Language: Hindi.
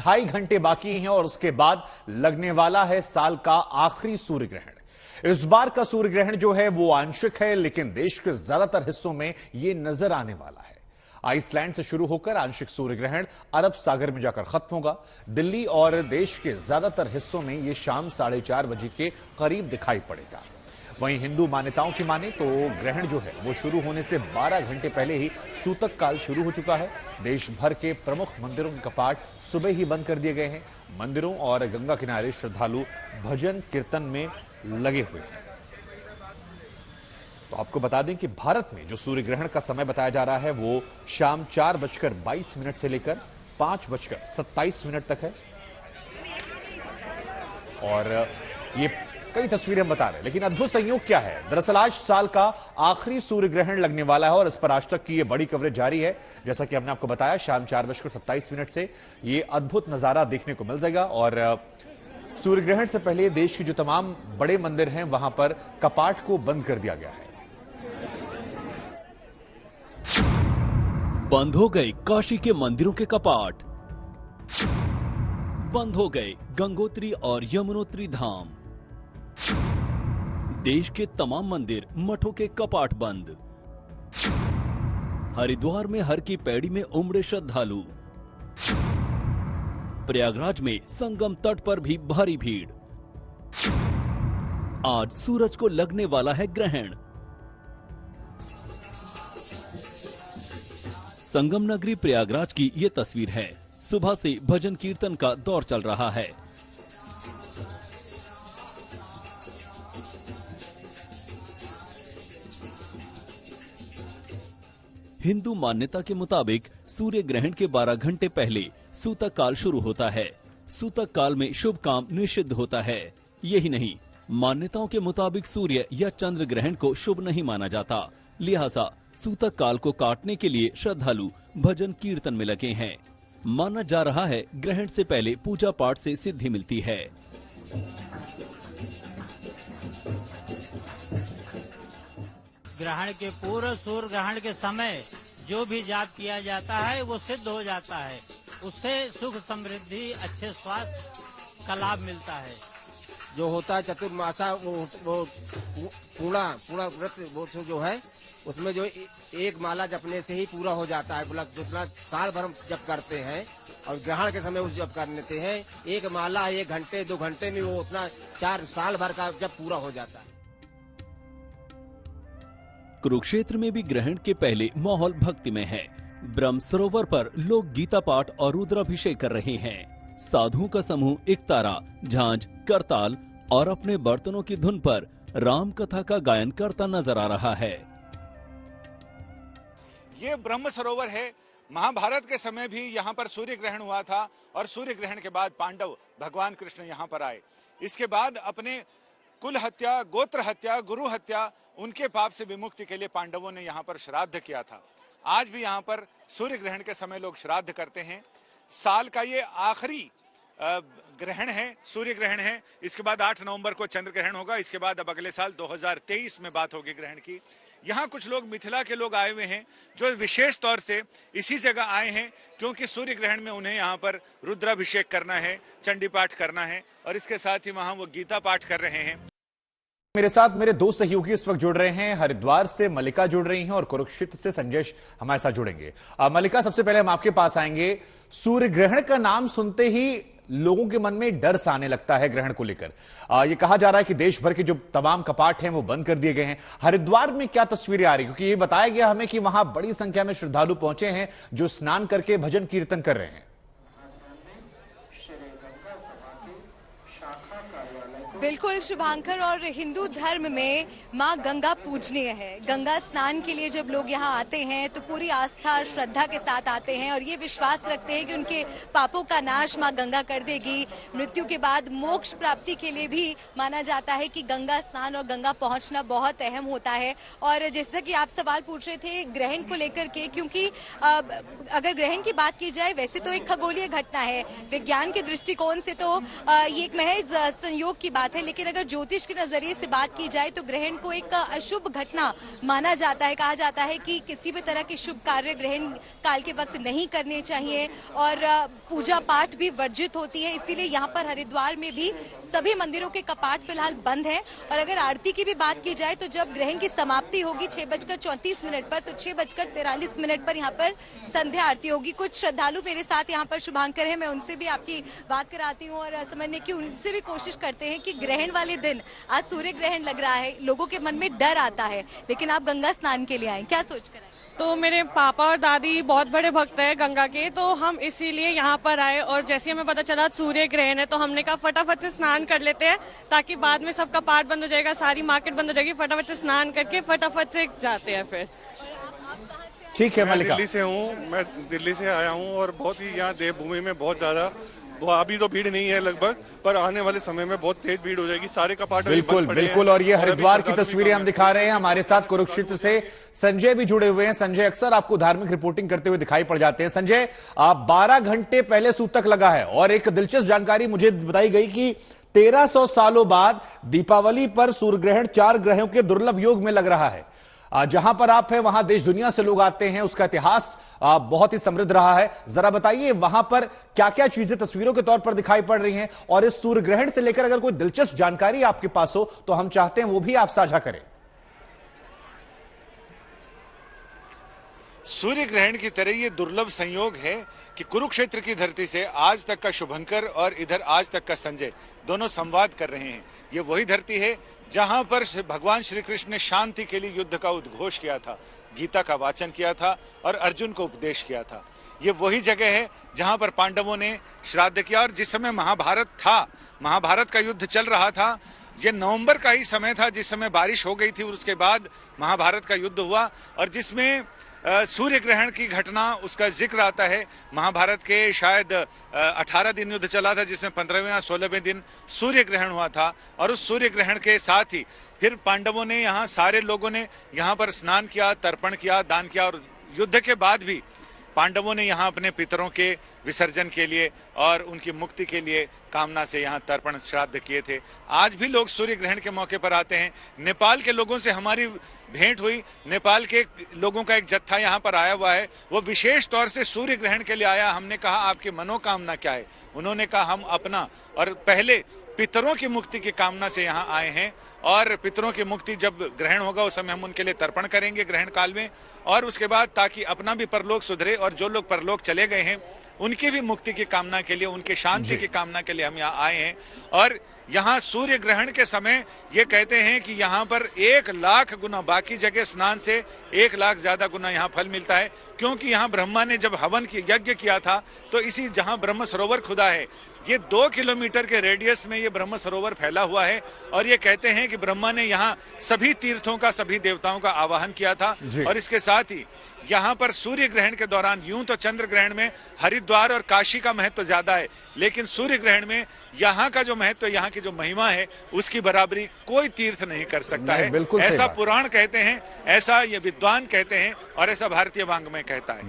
2.5 घंटे बाकी हैं और उसके बाद लगने वाला है साल का आखिरी सूर्य ग्रहण। इस बार का सूर्य ग्रहण जो है वो आंशिक है, लेकिन देश के ज्यादातर हिस्सों में ये नजर आने वाला है। आइसलैंड से शुरू होकर आंशिक सूर्य ग्रहण अरब सागर में जाकर खत्म होगा। दिल्ली और देश के ज्यादातर हिस्सों में यह शाम 4:30 बजे के करीब दिखाई पड़ेगा। वहीं हिंदू मान्यताओं की माने तो ग्रहण जो है वो शुरू होने से 12 घंटे पहले ही सूतक काल शुरू हो चुका है। देश भर के प्रमुख मंदिरों के कपाट सुबह ही बंद कर दिए गए हैं। मंदिरों और गंगा किनारे श्रद्धालु भजन कीर्तन में लगे हुए हैं। तो आपको बता दें कि भारत में जो सूर्य ग्रहण का समय बताया जा रहा है वो शाम 4:22 से लेकर 5:27 तक है। और ये कई तस्वीरें हम बता रहे हैं, लेकिन अद्भुत संयोग क्या है? दरअसल आज साल का आखिरी सूर्य ग्रहण लगने वाला है और इस पर आज तक की ये बड़ी कवरेज जारी है। जैसा कि हमने आपको बताया, शाम 4:27 से ये अद्भुत नजारा देखने को मिल जाएगा। और सूर्य ग्रहण से पहले देश के जो तमाम बड़े मंदिर हैं वहां पर कपाट को बंद कर दिया गया है। बंद हो गए काशी के मंदिरों के कपाट, बंद हो गए गंगोत्री और यमुनोत्री धाम, देश के तमाम मंदिर मठों के कपाट बंद, हरिद्वार में हर की पैड़ी में उमड़े श्रद्धालु, प्रयागराज में संगम तट पर भी भारी भीड़। आज सूरज को लगने वाला है ग्रहण। संगम नगरी प्रयागराज की ये तस्वीर है। सुबह से भजन कीर्तन का दौर चल रहा है। हिंदू मान्यता के मुताबिक सूर्य ग्रहण के 12 घंटे पहले सूतक काल शुरू होता है। सूतक काल में शुभ काम निषिद्ध होता है। यही नहीं, मान्यताओं के मुताबिक सूर्य या चंद्र ग्रहण को शुभ नहीं माना जाता। लिहाजा सूतक काल को काटने के लिए श्रद्धालु भजन कीर्तन में लगे हैं। माना जा रहा है ग्रहण से पहले पूजा पाठ से सिद्धि मिलती है। ग्रहण के पूर्व सूर्य ग्रहण के समय जो भी जाप किया जाता है वो सिद्ध हो जाता है। उससे सुख समृद्धि अच्छे स्वास्थ्य का लाभ मिलता है। जो होता है चतुर्मासा वो पूर्ण व्रत वो जो है उसमें जो एक माला जपने से ही पूरा हो जाता है। जितना साल भर हम जप करते हैं और ग्रहण के समय उस जप कर लेते हैं, एक माला 1 घंटे 2 घंटे में वो उतना 4 साल भर का जब पूरा हो जाता है। कुरुक्षेत्र में भी ग्रहण के पहले माहौल भक्ति में है। ब्रह्म सरोवर पर लोग गीता पाठ और रुद्राभिषेक कर रहे हैं। साधुओं का समूह एकतारा, झांझ, करताल और अपने बर्तनों की धुन पर राम कथा का गायन करता नजर आ रहा है। ये ब्रह्म सरोवर है। महाभारत के समय भी यहाँ पर सूर्य ग्रहण हुआ था और सूर्य ग्रहण के बाद पांडव भगवान कृष्ण यहाँ पर आए। इसके बाद अपने कुल हत्या, गोत्र हत्या, गुरु हत्या, उनके पाप से विमुक्ति के लिए पांडवों ने यहाँ पर श्राद्ध किया था। आज भी यहाँ पर सूर्य ग्रहण के समय लोग श्राद्ध करते हैं। साल का ये आखिरी ग्रहण है, सूर्य ग्रहण है। इसके बाद 8 नवंबर को चंद्र ग्रहण होगा। इसके बाद अब अगले साल 2023 में बात होगी ग्रहण की। यहाँ कुछ लोग मिथिला के लोग आए हुए हैं जो विशेष तौर से इसी जगह आए हैं क्योंकि सूर्य ग्रहण में उन्हें यहाँ पर रुद्राभिषेक करना है, चंडी पाठ करना है और इसके साथ ही वहाँ वो गीता पाठ कर रहे हैं। मेरे साथ मेरे 2 सहयोगी इस वक्त जुड़ रहे हैं। हरिद्वार से मल्लिका जुड़ रही हैं और कुरुक्षेत्र से संजय हमारे साथ जुड़ेंगे। मल्लिका, सबसे पहले हम आपके पास आएंगे। सूर्य ग्रहण का नाम सुनते ही लोगों के मन में डर सा आने लगता है ग्रहण को लेकर। ये कहा जा रहा है कि देश भर के जो तमाम कपाट हैं वो बंद कर दिए गए हैं। हरिद्वार में क्या तस्वीरें आ रही, क्योंकि ये बताया गया हमें कि वहां बड़ी संख्या में श्रद्धालु पहुंचे हैं जो स्नान करके भजन कीर्तन कर रहे हैं। बिल्कुल शुभांकर, और हिंदू धर्म में माँ गंगा पूजनीय है। गंगा स्नान के लिए जब लोग यहाँ आते हैं तो पूरी आस्था और श्रद्धा के साथ आते हैं और ये विश्वास रखते हैं कि उनके पापों का नाश माँ गंगा कर देगी। मृत्यु के बाद मोक्ष प्राप्ति के लिए भी माना जाता है कि गंगा स्नान और गंगा पहुँचना बहुत अहम होता है। और जैसा कि आप सवाल पूछ रहे थे ग्रहण को लेकर के, क्योंकि अगर ग्रहण की बात की जाए वैसे तो एक खगोलीय घटना है, विज्ञान के दृष्टिकोण से तो ये एक महज संयोग की बात बात है, लेकिन अगर ज्योतिष के नजरिए से बात की जाए तो ग्रहण को एक अशुभ घटना माना जाता है। कहा जाता है कि किसी भी तरह के शुभ कार्य ग्रहण काल के वक्त नहीं करने चाहिए और पूजा पाठ भी वर्जित होती है। इसीलिए यहाँ पर हरिद्वार में भी सभी मंदिरों के कपाट फिलहाल बंद है। और अगर आरती की भी बात की जाए तो जब ग्रहण की समाप्ति होगी 6:34 पर, तो 6:43 पर यहाँ पर संध्या आरती होगी। कुछ श्रद्धालु मेरे साथ यहाँ पर शुभांकर है, मैं उनसे भी आपकी बात कराती हूँ और समझने की उनसे भी कोशिश करते हैं कि ग्रहण वाले दिन आज सूर्य ग्रहण लग रहा है, लोगों के मन में डर आता है, लेकिन आप गंगा स्नान के लिए आए, क्या सोच कर आए? तो मेरे पापा और दादी बहुत बड़े भक्त हैं गंगा के, तो हम इसीलिए यहाँ पर आए। और जैसे हमें पता चला सूर्य ग्रहण है तो हमने कहा फटाफट से स्नान कर लेते हैं, ताकि बाद में सबका पाठ बंद हो जाएगा, सारी मार्केट बंद हो जाएगी, फटाफट से स्नान करके फटाफट से जाते हैं फिर। ठीक है मैं मल्लिका। दिल्ली से हूँ, मैं दिल्ली से आया हूँ और बहुत ही यहाँ देवभूमि में बहुत ज्यादा, वो अभी तो भीड़ नहीं है लगभग, पर आने वाले समय में बहुत तेज भीड़ हो जाएगी, सारे कपाट बिल्कुल बिल्कुल। और ये हरिद्वार की तस्वीरें हम दिखा रहे हैं। हमारे साथ कुरुक्षेत्र से संजय भी जुड़े हुए हैं। संजय, अक्सर आपको धार्मिक रिपोर्टिंग करते हुए दिखाई पड़ जाते हैं। संजय, 12 घंटे पहले सूतक लगा है और एक दिलचस्प जानकारी मुझे बताई गई कि 1300 सालों बाद दीपावली पर सूर्य ग्रहण 4 ग्रहों के दुर्लभ योग में लग रहा है। जहां पर आप हैं वहां देश दुनिया से लोग आते हैं, उसका इतिहास बहुत ही समृद्ध रहा है। जरा बताइए वहां पर क्या क्या चीजें तस्वीरों के तौर पर दिखाई पड़ रही हैं, और इस सूर्य ग्रहण से लेकर अगर कोई दिलचस्प जानकारी आपके पास हो तो हम चाहते हैं वो भी आप साझा करें। सूर्य ग्रहण की तरह ये दुर्लभ संयोग है कि कुरुक्षेत्र की धरती से आज तक का शुभंकर और इधर आज तक का संजय दोनों संवाद कर रहे हैं। ये वही धरती है जहां पर भगवान श्री कृष्ण ने शांति के लिए युद्ध का उद्घोष किया था, गीता का वाचन किया था और अर्जुन को उपदेश किया था। ये वही जगह है जहां पर पांडवों ने श्राद्ध किया। और जिस समय महाभारत था, महाभारत का युद्ध चल रहा था, ये नवंबर का ही समय था जिस समय बारिश हो गई थी और उसके बाद महाभारत का युद्ध हुआ, और जिसमें सूर्य ग्रहण की घटना उसका जिक्र आता है। महाभारत के शायद 18 दिन युद्ध चला था, जिसमें 15वें या 16वें दिन सूर्य ग्रहण हुआ था। और उस सूर्य ग्रहण के साथ ही फिर पांडवों ने, यहाँ सारे लोगों ने यहाँ पर स्नान किया, तर्पण किया, दान किया, और युद्ध के बाद भी पांडवों ने यहाँ अपने पितरों के विसर्जन के लिए और उनकी मुक्ति के लिए कामना से यहाँ तर्पण श्राद्ध किए थे। आज भी लोग सूर्य ग्रहण के मौके पर आते हैं। नेपाल के लोगों से हमारी भेंट हुई, नेपाल के लोगों का एक जत्था यहाँ पर आया हुआ है, वो विशेष तौर से सूर्य ग्रहण के लिए आया। हमने कहा आपकी मनोकामना क्या है? उन्होंने कहा हम अपना और पहले पितरों की मुक्ति की कामना से यहाँ आए हैं, और पितरों की मुक्ति जब ग्रहण होगा उस समय हम उनके लिए तर्पण करेंगे ग्रहण काल में, और उसके बाद ताकि अपना भी परलोक सुधरे और जो लोग परलोक चले गए हैं उनकी भी मुक्ति की कामना के लिए, उनके शांति की कामना के लिए हम यहाँ आए हैं। और यहाँ सूर्य ग्रहण के समय ये कहते हैं कि यहाँ पर 1 लाख गुना, बाकी जगह स्नान से 1 लाख ज्यादा गुना यहाँ फल मिलता है, क्योंकि यहाँ ब्रह्मा ने जब हवन की यज्ञ किया था तो इसी जहाँ ब्रह्म सरोवर खुदा है, ये 2 किलोमीटर के रेडियस में ये ब्रह्म सरोवर फैला हुआ है। और ये कहते हैं कि ब्रह्मा ने यहाँ सभी तीर्थों का, सभी देवताओं का आवाहन किया था। और इसके साथ ही यहाँ पर सूर्य ग्रहण के दौरान, यूं तो चंद्र ग्रहण में हरिद्वार और काशी का महत्व ज्यादा है, लेकिन सूर्य ग्रहण में यहाँ का जो महत्व, यहाँ की जो महिमा है, उसकी बराबरी कोई तीर्थ नहीं कर सकता है। ऐसा पुराण कहते हैं, ऐसा ये विद्वान कहते हैं और ऐसा भारतीय वाङ्मय कहता है।